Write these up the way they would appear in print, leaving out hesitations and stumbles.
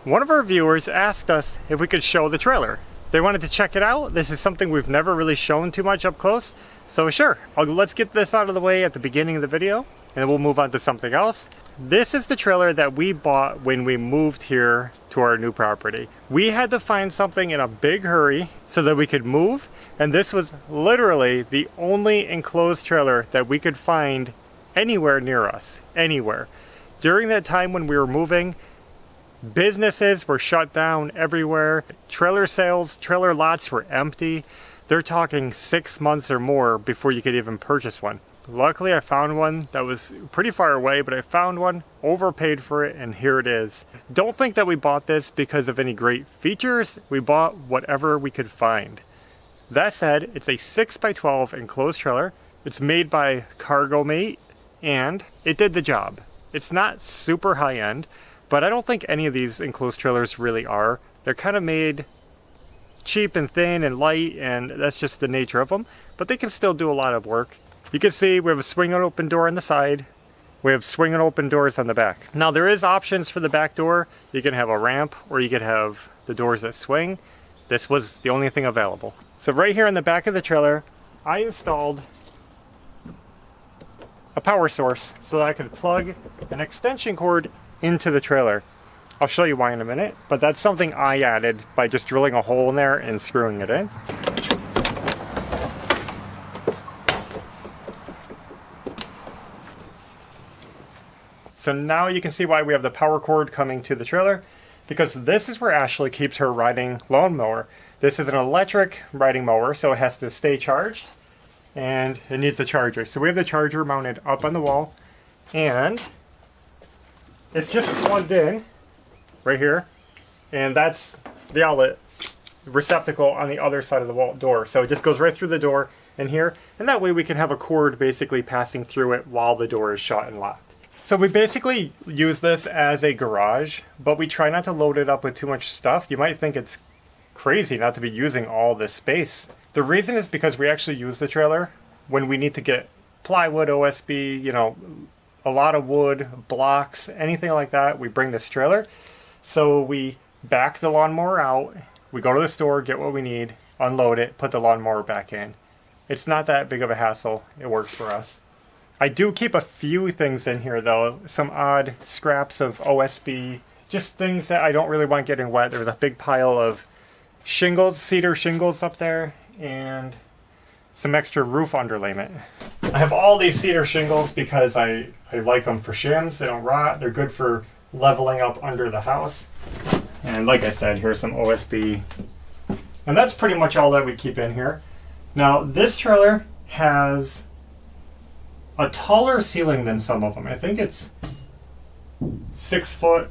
One of our viewers asked us if we could show the trailer. They wanted to check it out. This is something we've never really shown too much up close. So sure, let's get this out of the way at the beginning of the video, and then we'll move on to something else. This is the trailer that we bought when we moved here to our new property. We had to find something in a big hurry so that we could move, and this was literally the only enclosed trailer that we could find anywhere near us, anywhere. During that time when we were moving, businesses were shut down everywhere. Trailer sales, trailer lots were empty. They're talking 6 months or more before you could even purchase one. Luckily, I found one that was pretty far away, but I found one, overpaid for it, and here it is. Don't think that we bought this because of any great features. We bought whatever we could find. That said, it's a 6x12 enclosed trailer. It's made by Cargo Mate, and it did the job. It's not super high-end, but I don't think any of these enclosed trailers really are. They're kind of made cheap and thin and light, and that's just the nature of them. But they can still do a lot of work. You can see we have a swing and open door on the side. We have swing and open doors on the back. Now there is options for the back door. You can have a ramp, or you could have the doors that swing. This was the only thing available. So right here in the back of the trailer, I installed a power source so that I could plug an extension cord into the trailer. I'll show you why in a minute, but that's something I added by just drilling a hole in there and screwing it in. So now you can see why we have the power cord coming to the trailer, because this is where Ashley keeps her riding lawnmower. This is an electric riding mower, so it has to stay charged, and it needs the charger. So we have the charger mounted up on the wall, and it's just plugged in right here, and that's the outlet receptacle on the other side of the wall door. So it just goes right through the door in here, and that way we can have a cord basically passing through it while the door is shut and locked. So we basically use this as a garage, but we try not to load it up with too much stuff. You might think it's crazy not to be using all this space. The reason is because we actually use the trailer when we need to get plywood, OSB, you know, a lot of wood, blocks, anything like that. We bring this trailer. So we back the lawnmower out, we go to the store, get what we need, unload it, put the lawnmower back in. It's not that big of a hassle. It works for us. I do keep a few things in here though, some odd scraps of OSB, just things that I don't really want getting wet. There's a big pile of shingles, cedar shingles up there, and some extra roof underlayment. I have all these cedar shingles because I like them for shims. They don't rot. They're good for leveling up under the house. And like I said, here's some OSB. And that's pretty much all that we keep in here. Now, this trailer has a taller ceiling than some of them. I think it's 6 foot,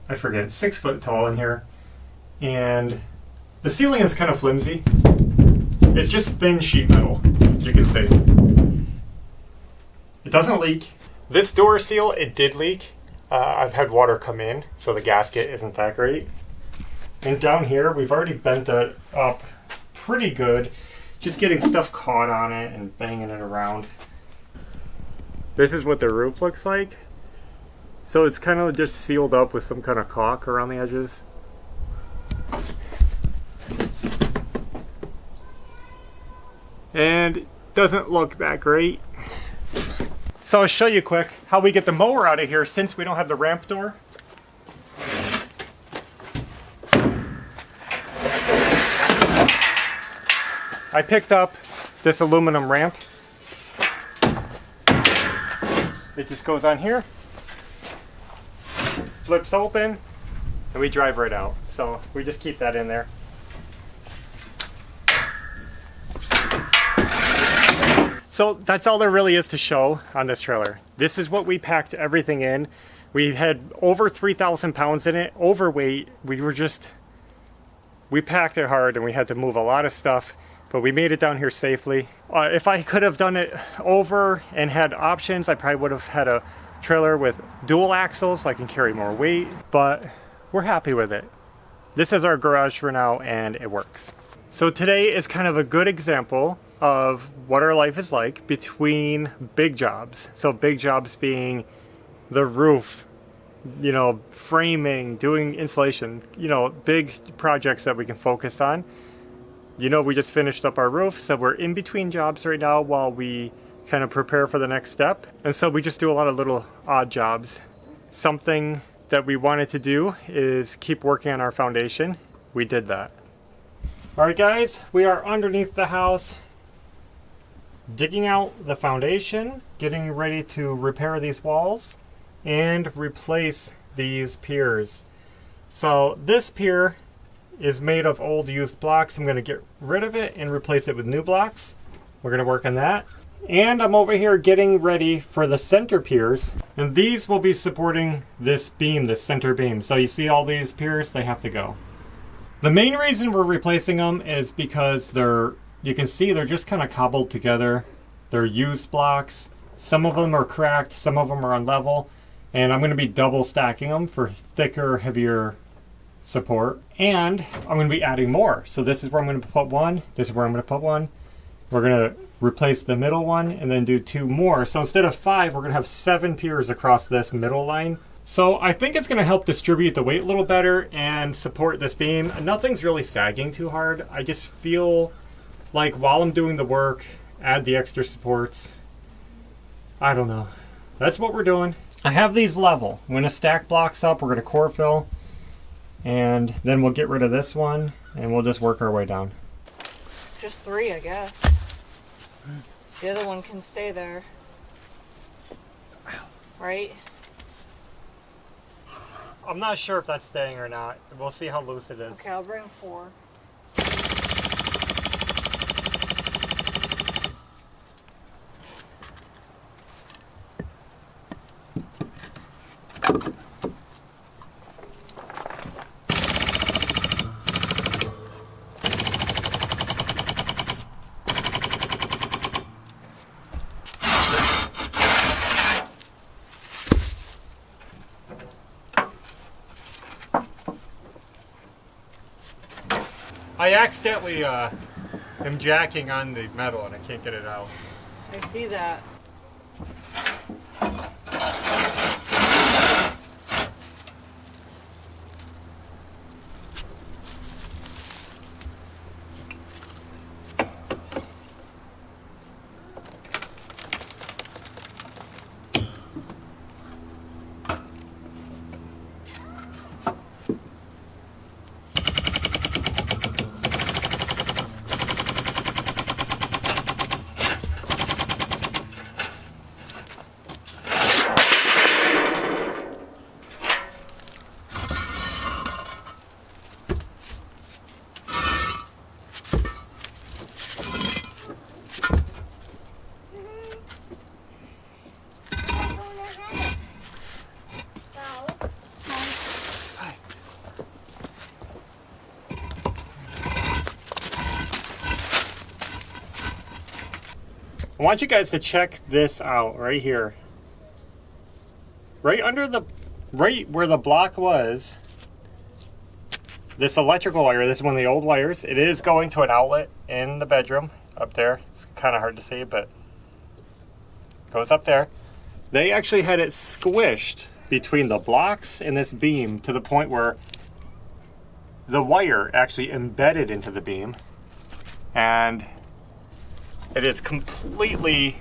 I forget, 6 foot tall in here. And the ceiling is kind of flimsy. It's just thin sheet metal, you can see. It doesn't leak. This door seal, it did leak. I've had water come in, so the gasket isn't that great. And down here, we've already bent it up pretty good, just getting stuff caught on it and banging it around. This is what the roof looks like. So it's kind of just sealed up with some kind of caulk around the edges. And it doesn't look that great. So I'll show you quick how we get the mower out of here since we don't have the ramp door. I picked up this aluminum ramp. It just goes on here, flips open, and we drive right out. So we just keep that in there. So that's all there really is to show on this trailer. This is what we packed everything in. We had over 3,000 pounds in it, overweight. We packed it hard and we had to move a lot of stuff, but we made it down here safely. If I could have done it over and had options, I probably would have had a trailer with dual axles so I can carry more weight, but we're happy with it. This is our garage for now and it works. So today is kind of a good example of what our life is like between big jobs. So big jobs being the roof you know, framing, doing insulation, you know, big projects that we can focus on. You know, we just finished up our roof, so we're in between jobs right now while we kind of prepare for the next step. And so we just do a lot of little odd jobs. Something that we wanted to do is keep working on our foundation. We did that. All right, guys, we are underneath the house, digging out the foundation, getting ready to repair these walls and replace these piers. So this pier is made of old used blocks. I'm going to get rid of it and replace it with new blocks. We're going to work on that. And I'm over here getting ready for the center piers. And these will be supporting this beam, this center beam. So you see all these piers, they have to go. The main reason we're replacing them is because you can see they're just kind of cobbled together. They're used blocks. Some of them are cracked, some of them are unlevel. And I'm going to be double stacking them for thicker, heavier support. And I'm going to be adding more. So this is where I'm going to put one. This is where I'm going to put one. We're going to replace the middle one and then do 2 more. So instead of 5, we're going to have 7 piers across this middle line. So I think it's going to help distribute the weight a little better and support this beam. Nothing's really sagging too hard. I just feel like while I'm doing the work, add the extra supports. I don't know. That's what we're doing. I have these level. I'm going to stack blocks up. We're going to core fill. And then we'll get rid of this one, and we'll just work our way down. Just 3, I guess. The other one can stay there. Right? I'm not sure if that's staying or not. We'll see how loose it is. Okay, I'll bring 4. I accidentally am jacking on the metal and I can't get it out. I see that. I want you guys to check this out right here. Right where the block was, this electrical wire, this is one of the old wires. It is going to an outlet in the bedroom up there. It's kind of hard to see, but it goes up there. They actually had it squished between the blocks and this beam to the point where the wire actually embedded into the beam. And it is completely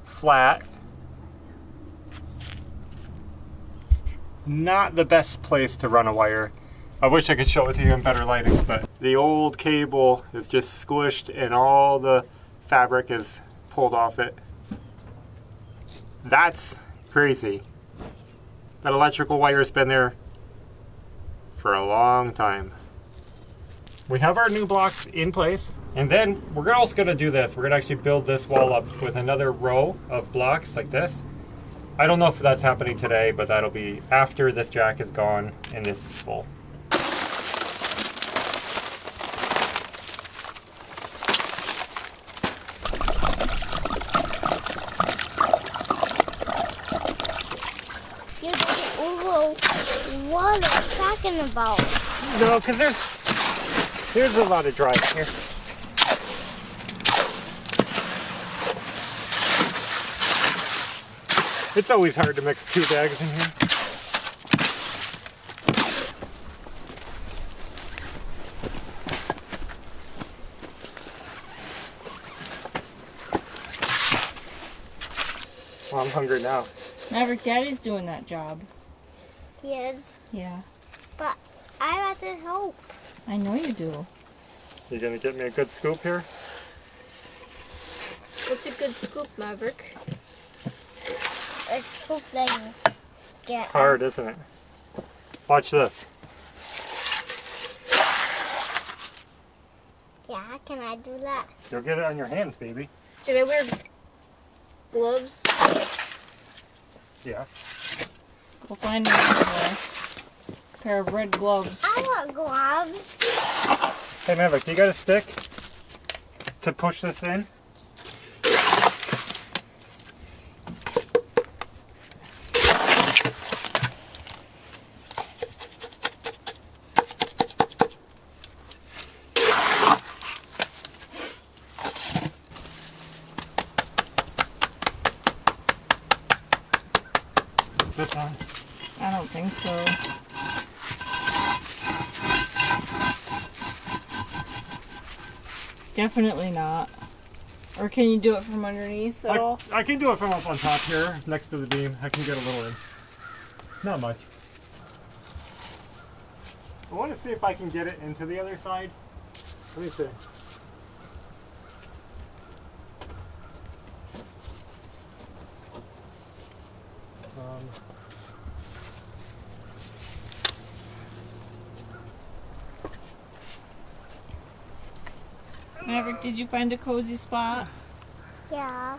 flat. Not the best place to run a wire. I wish I could show it to you in better lighting, but the old cable is just squished and all the fabric is pulled off it. That's crazy. That electrical wire has been there for a long time. We have our new blocks in place, and then we're also going to do this. We're going to actually build this wall up with another row of blocks like this. I don't know if that's happening today, but that'll be after this jack is gone and this is full. What are you talking about? No, because there's a lot of dry here. It's always hard to mix 2 bags in here. I'm hungry now. Maverick, Daddy's doing that job. He is. Yeah. But I have to help. I know you do. You gonna get me a good scoop here? What's a good scoop, Maverick? A scoop that you get. Hard, isn't it? Watch this. Yeah, can I do that? You'll get it on your hands, baby. Should I wear gloves? Yeah. Go find me a pair of red gloves. I want gloves. Hey, Maverick, you got a stick to push this in? This one? I don't think so. Definitely not. Or can you do it from underneath at all? I can do it from up on top here, next to the beam. I can get a little in. Not much. I want to see if I can get it into the other side. Let me see. Maverick, did you find a cozy spot? Yeah.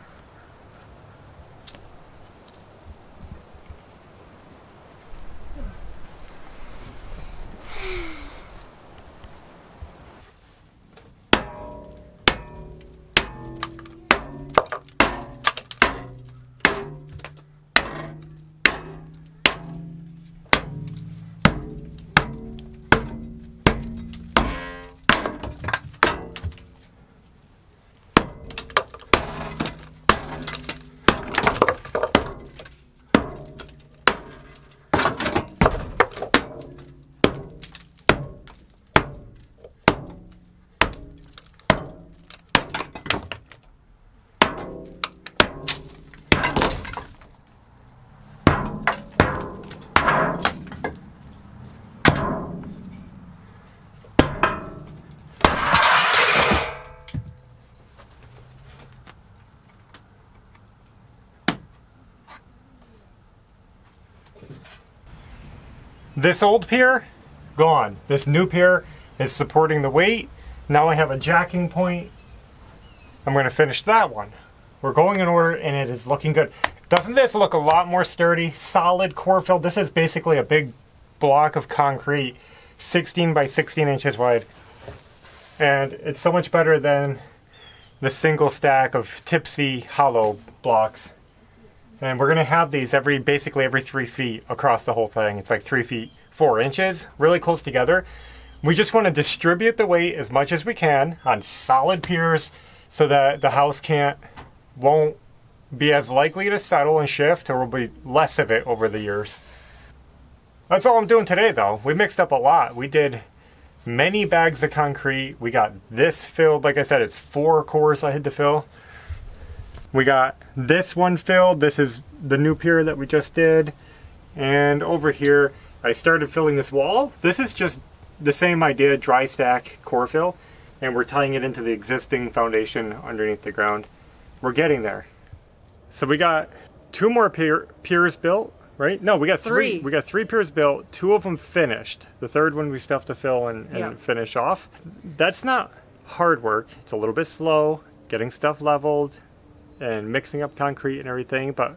This old pier, gone. This new pier is supporting the weight. Now I have a jacking point. I'm going to finish that one. We're going in order and it is looking good. Doesn't this look a lot more sturdy? Solid core fill. This is basically a big block of concrete, 16 by 16 inches wide. And it's so much better than the single stack of tipsy hollow blocks. And we're going to have these basically every 3 feet across the whole thing. It's like 3 feet 4 inches, really close together. We just want to distribute the weight as much as we can on solid piers so that the house won't be as likely to settle and shift, or will be less of it over the years. That's all I'm doing today, though. We mixed up a lot. We did many bags of concrete. We got this filled. Like I said, it's 4 cores I had to fill. We got this one filled. This is the new pier that we just did. And over here, I started filling this wall. This is just the same idea, dry stack core fill. And we're tying it into the existing foundation underneath the ground. We're getting there. So we got 2 more piers built, right? No, we got 3. We got 3 piers built, 2 of them finished. The third one we still have to fill and finish off. That's not hard work. It's a little bit slow, getting stuff leveled and mixing up concrete and everything, but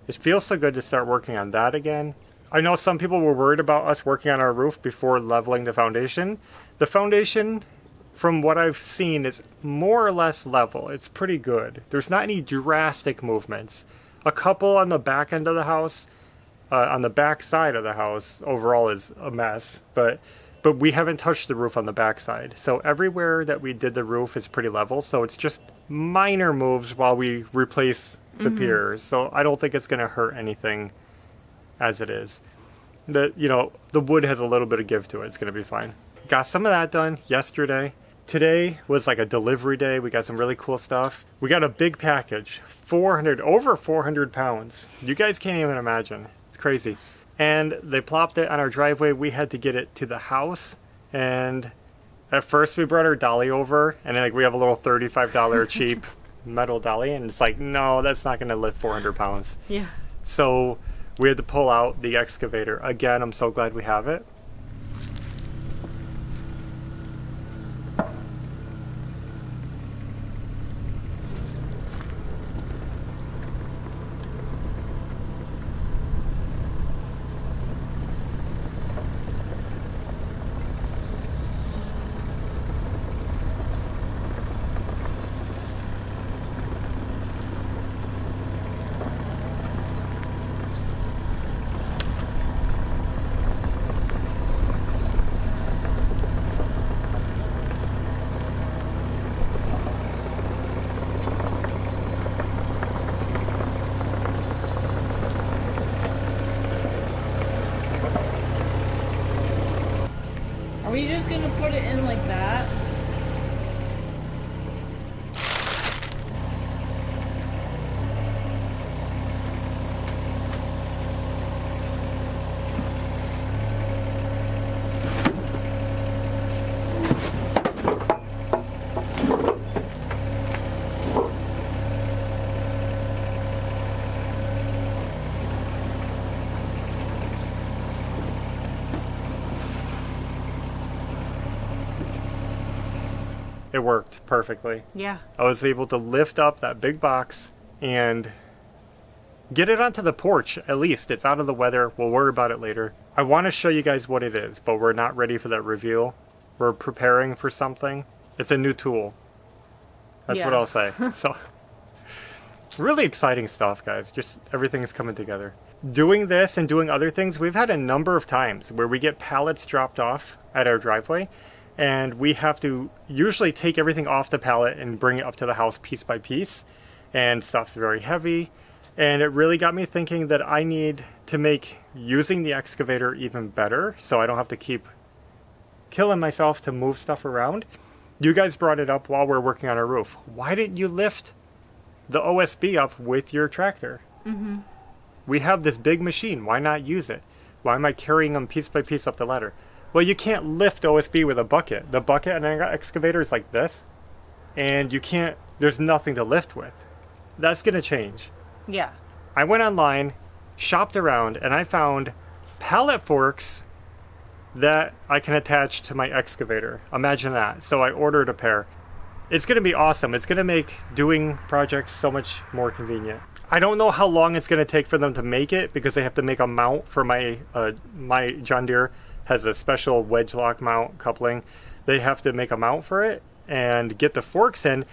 it feels so good to start working on that again. I know some people were worried about us working on our roof before leveling the foundation. The foundation, from what I've seen, is more or less level. It's pretty good. There's not any drastic movements. A couple on the back end of the house, on the back side of the house, overall is a mess, but we haven't touched the roof on the back side. So everywhere that we did the roof is pretty level, so it's just minor moves while we replace the piers. So I don't think it's going to hurt anything as it is. The wood has a little bit of give to it. It's going to be fine. Got some of that done yesterday. Today was like a delivery day. We got some really cool stuff. We got a big package, over 400 pounds. You guys can't even imagine. It's crazy. And they plopped it on our driveway. We had to get it to the house. And at first we brought our dolly over, and like we have a little $35 cheap metal dolly, and it's like, no, that's not going to lift 400 pounds. Yeah. So we had to pull out the excavator. Again, I'm so glad we have it. Are we just gonna put it in like that? It worked perfectly. Yeah. I was able to lift up that big box and get it onto the porch, at least. It's out of the weather. We'll worry about it later. I want to show you guys what it is, but we're not ready for that reveal. We're preparing for something. It's a new tool. That's what Yeah. I'll say. So, really exciting stuff, guys. Just everything's coming together. Doing this and doing other things, we've had a number of times where we get pallets dropped off at our driveway, and we have to usually take everything off the pallet and bring it up to the house piece by piece. And stuff's very heavy. And it really got me thinking that I need to make using the excavator even better, so I don't have to keep killing myself to move stuff around. You guys brought it up while we're working on our roof. Why didn't you lift the OSB up with your tractor? Mm-hmm. We have this big machine. Why not use it? Why am I carrying them piece by piece up the ladder? Well, you can't lift OSB with a bucket. The bucket on an excavator is like this, and you can't, there's nothing to lift with. That's going to change. Yeah. I went online, shopped around, and I found pallet forks that I can attach to my excavator. Imagine that. So I ordered a pair. It's going to be awesome. It's going to make doing projects so much more convenient. I don't know how long it's going to take for them to make it, because they have to make a mount for my my John Deere has a special wedge lock mount coupling. They have to make a mount for it and get the forks in.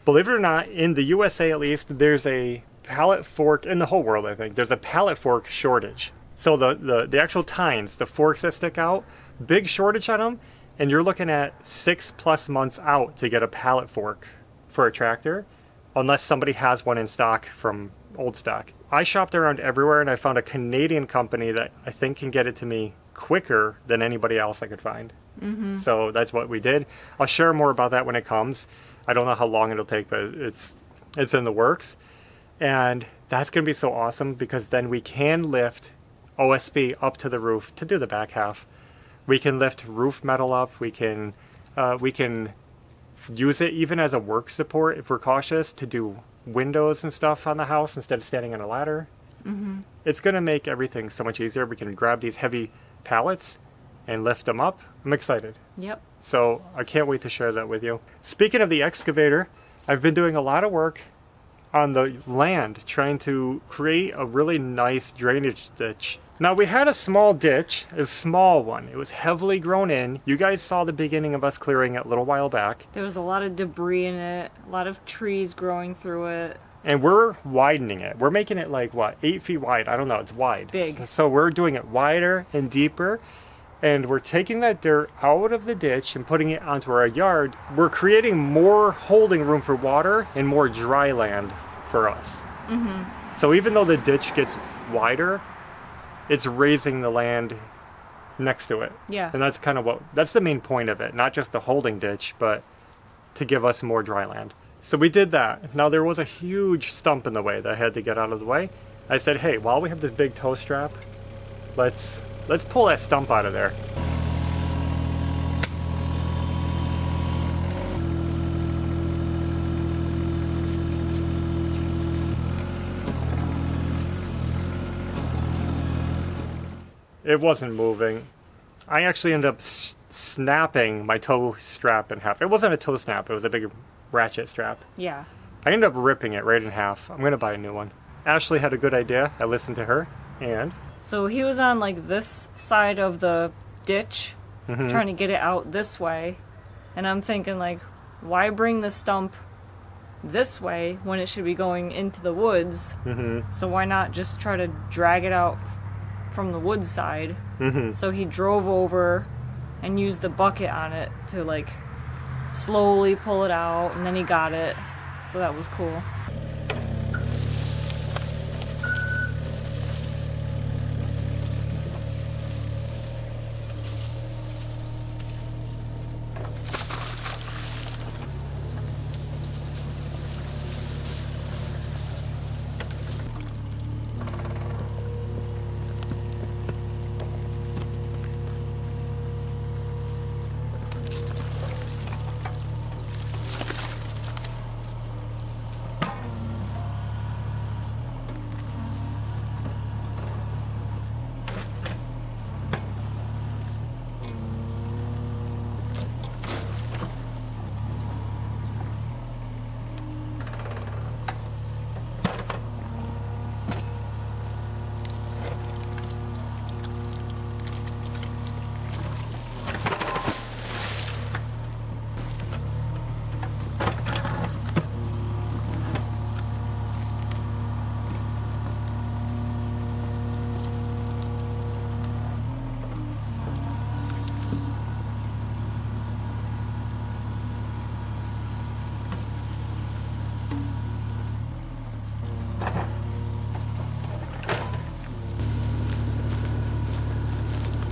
Believe it or not, in the USA at least, there's a pallet fork, in the whole world I think, there's a pallet fork shortage. So the actual tines, the forks that stick out, big shortage on them, and you're looking at 6+ months out to get a pallet fork for a tractor, unless somebody has one in stock from old stock. I shopped around everywhere and I found a Canadian company that I think can get it to me quicker than anybody else I could find. Mm-hmm. So that's what we did. I'll share more about that when it comes. I don't know how long it'll take, but it's in the works. And that's going to be so awesome, because then we can lift OSB up to the roof to do the back half. We can lift roof metal up. We can use it even as a work support if we're cautious, to do windows and stuff on the house instead of standing on a ladder. Mm-hmm. It's going to make everything so much easier. We can grab these heavy pallets and lift them up. I'm excited. Yep. So I can't wait to share that with you. Speaking of the excavator, I've been doing a lot of work on the land trying to create a really nice drainage ditch. Now, we had a small ditch, a small one. It was heavily grown in. You guys saw the beginning of us clearing it a little while back. There was a lot of debris in it, a lot of trees growing through it. And we're widening it. We're making it like, what, 8 feet wide? I don't know. It's wide. Big. So we're doing it wider and deeper. And we're taking that dirt out of the ditch and putting it onto our yard. We're creating more holding room for water and more dry land for us. Mm-hmm. So even though the ditch gets wider, it's raising the land next to it. Yeah. And that's kind of that's the main point of it. Not just the holding ditch, but to give us more dry land. So we did that. Now there was a huge stump in the way that I had to get out of the way. I said, hey, while we have this big tow strap, let's pull that stump out of there. It wasn't moving. I actually ended up snapping my tow strap in half. It wasn't a toe snap, it was a big ratchet strap. Yeah. I ended up ripping it right in half. I'm gonna buy a new one. Ashley had a good idea. I listened to her, and... So he was on like this side of the ditch, trying to get it out this way. And I'm thinking like, why bring the stump this way when it should be going into the woods? So why not just try to drag it out from the woods side? So he drove over and used the bucket on it to like slowly pull it out, and then he got it. So that was cool.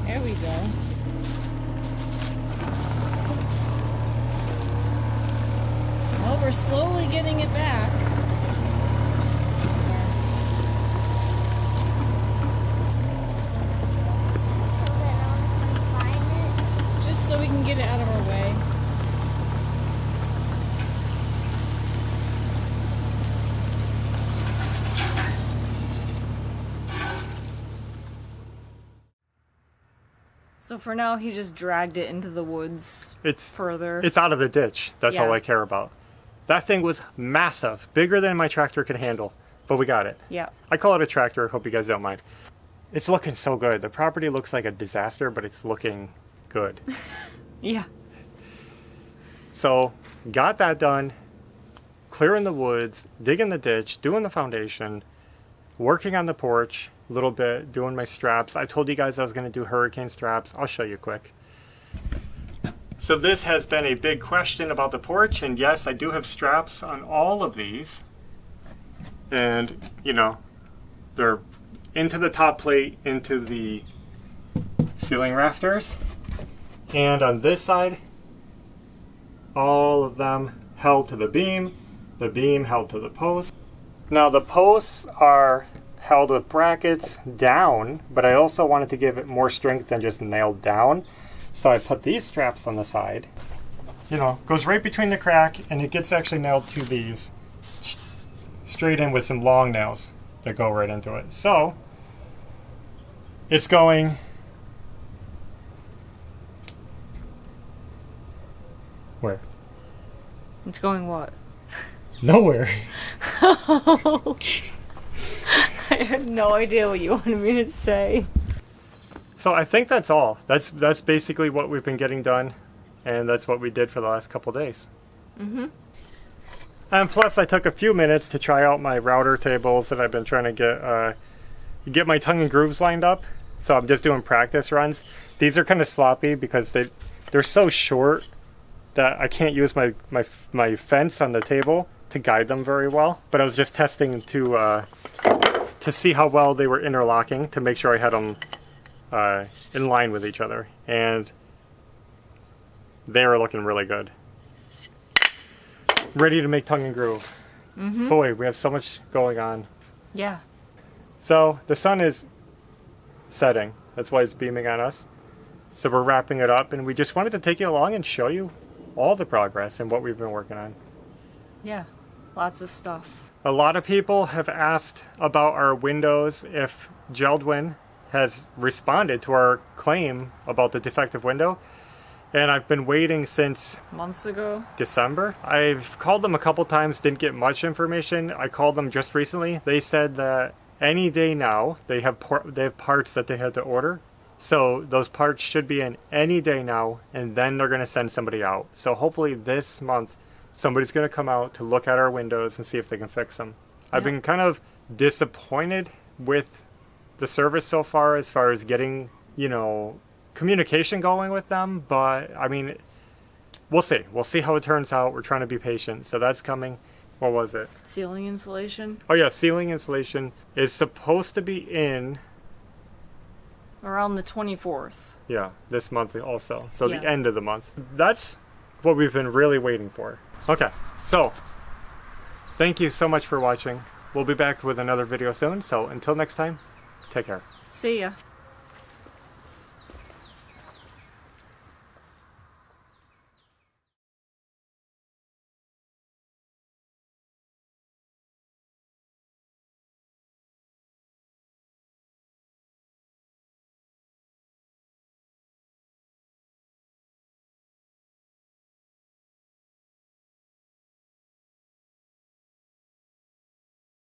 There we go. Well, we're slowly getting it back. So that no one can find it. Just so we can get it out of our way. So for now, he just dragged it into the woods further. It's out of the ditch. That's all Yeah. I care about. That thing was massive, bigger than my tractor could handle, but we got it. Yeah. I call it a tractor. Hope you guys don't mind. It's looking so good. The property looks like a disaster, but it's looking good. Yeah. So, got that done. Clearing the woods, digging the ditch, doing the foundation, working on the porch a little bit, doing my straps. I told you guys I was going to do hurricane straps. I'll show you quick. So this has been a big question about the porch, and yes, I do have straps on all of these. And, you know, they're into the top plate, into the ceiling rafters. And on this side, all of them held to the beam held to the post. Now the posts are held with brackets down, but I also wanted to give it more strength than just nailed down. So I put these straps on the side. You know, goes right between the crack, and it gets actually nailed to these straight in with some long nails that go right into it. So it's going where? It's going what? Nowhere. I had no idea what you wanted me to say. So I think that's all. That's basically what we've been getting done, and that's what we did for the last couple days. And plus, I took a few minutes to try out my router tables that I've been trying to get my tongue and grooves lined up. So I'm just doing practice runs. These are kind of sloppy because they're so short that I can't use my fence on the table to guide them very well. But I was just testing to see how well they were interlocking, to make sure I had them in line with each other, and they were looking really good. ready to make tongue and groove. Boy, we have so much going on. Yeah. So the sun is setting. That's why it's beaming on us. So we're wrapping it up, and we just wanted to take you along and show you all the progress and what we've been working on. Yeah. Lots of stuff. A lot of people have asked about our windows, if Geldwin has responded to our claim about the defective window. And I've been waiting since Months ago. December. I've called them a couple times, didn't get much information. I called them just recently. They said that any day now, they have parts that they had to order. So those parts should be in any day now, and then they're going to send somebody out. So hopefully this month, somebody's going to come out to look at our windows and see if they can fix them. I've been kind of disappointed with the service so far as getting, you know, communication going with them, but I mean, we'll see how it turns out. We're trying to be patient, so that's coming. What was it? Ceiling insulation. Oh yeah, ceiling insulation is supposed to be in Around the 24th. yeah, this month also, so Yeah. the end of the month. That's what we've been really waiting for. Okay, so thank you so much for watching. We'll be back with another video soon, so until next time, take care. See ya.